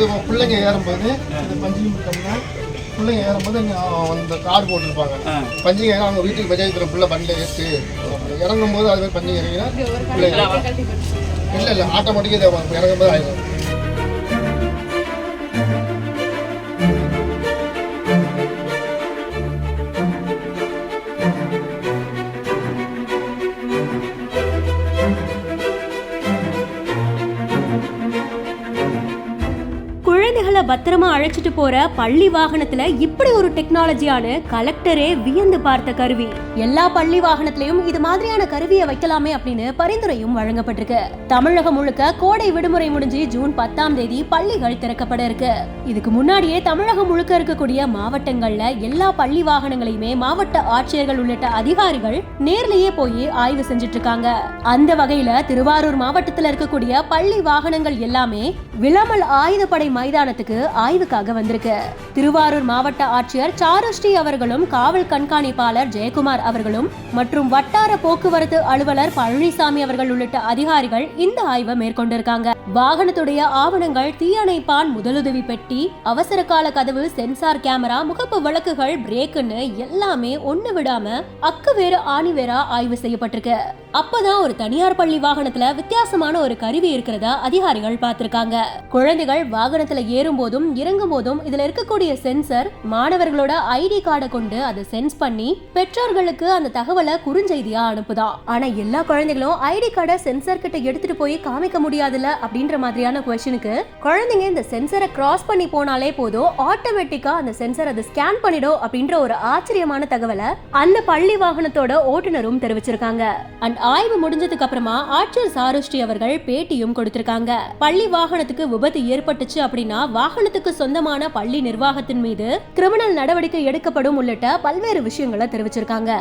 வந்து பிள்ளைங்க ஏறும்போது இந்த பஞ்சு முட்டோம்னா பிள்ளைங்க ஏறும்போது அந்த கார்டு போட்டிருப்பாங்க. பஞ்சிங்க ஏன்னா அவங்க வீட்டுக்கு பஞ்சாயத்து பிள்ளை பண்ணில் ஏற்று இறங்கும் போது அது மாதிரி பஞ்சிங்க இறங்கினா பிள்ளை இல்லை ஆட்டோமேட்டிக்காக இறங்கும் போது ஆயிடும். குழந்தைகளை பத்திரமா அழைச்சிட்டு போற பள்ளி வாகனத்துல இப்படி ஒரு டெக்னாலஜியான கலெக்டரே வியந்து பார்த்த கருவி. எல்லா பள்ளி வாகனத்திலயும் இது மாதிரியான கருவியை வைக்கலாமே அப்படின்னு பரிந்துரையும் வழங்கப்பட்டிருக்கு. தமிழகம் முழுக்க கோடை விடுமுறை முடிஞ்சு ஜூன் 10ஆம் தேதி பள்ளிகள் திறக்கப்பட இருக்கு. இதுக்கு முன்னாடியே தமிழகம் முழுக்க இருக்கக்கூடிய மாவட்டங்கள்ல எல்லா பள்ளி வாகனங்களையுமே மாவட்ட ஆட்சியர்கள் உள்ளிட்ட அதிகாரிகள் நேர்லயே போய் ஆய்வு செஞ்சுட்டு இருக்காங்க. அந்த வகையில திருவாரூர் மாவட்டத்துல இருக்கக்கூடிய பள்ளி வாகனங்கள் எல்லாமே விளமல் ஆயுதப்படை மைதானத்துக்கு ஆய்வுக்காக வந்திருக்கு. திருவாரூர் மாவட்ட ஆட்சியர் சாருஸ்ரீ அவர்களும் காவல் கண்காணிப்பாளர் ஜெயக்குமார் அவர்களும் மற்றும் வட்டார போக்குவரத்து அலுவலர் பழனிசாமி அவர்கள் உள்ளிட்ட அதிகாரிகள் இந்த ஆய்வை மேற்கொண்டிருக்காங்க. வாகனத்துடைய ஆவணங்கள், தீயணைப்பான், முதலுதவி பெட்டி, அவசர கால கதவு, சென்சார் கேமரா, முகப்பு விளக்குகள், பிரேக்குன்னு எல்லாமே ஒண்ணு விடாம அக்கு வேறு ஆணி வேறா ஆய்வு செய்யப்பட்டிருக்கு. அப்பதான் ஒரு தனியார் பள்ளி வாகனத்துல வித்தியாசமான ஒரு கருவி இருக்கிறதா அதிகாரிகள் பார்த்திருக்காங்க. குழந்தைகள் வாகனத்துல ஏறும் போதும் இறங்கும் போதும் இதுல இருக்கக்கூடிய சென்சர் மாணவர்களோட ஐடி கார்டை கொண்டு அதை சென்ஸ் பண்ணி பெற்றோர்களுக்கு அந்த தகவலை குறுஞ்செய்தியா அனுப்புதான். ஆனா எல்லா குழந்தைகளும் ஐடி கார்டை சென்சர் கிட்ட எடுத்துட்டு போய் காமிக்க முடியாதுல்ல அப்படின்ற மாதிரியான குவெஸ்சனுக்கு குழந்தைங்க இந்த சென்சரை கிராஸ் பண்ணி போனாலே போதும் ஆட்டோமேட்டிக்கா அந்த சென்சர் அதை ஸ்கேன் பண்ணிடும் அப்படின்ற ஒரு ஆச்சரியமான தகவலை அந்த பள்ளி வாகனத்தோட ஓட்டுநரும் தெரிவிச்சிருக்காங்க. அண்ட் ஆய்வு முடிஞ்சதுக்கு அப்புறமா ஆட்சியர் சாருஸ்ரீ அவர்கள் பேட்டியும் கொடுத்திருக்காங்க. பள்ளி வாகனத்துக்கு விபத்து ஏற்பட்டுச்சு அப்படின்னா வாகனத்துக்கு சொந்தமான பள்ளி நிர்வாகத்தின் மீது கிரிமினல் நடவடிக்கை எடுக்கப்படும் உள்ளிட்ட பல்வேறு விஷயங்களை தெரிவிச்சிருக்காங்க.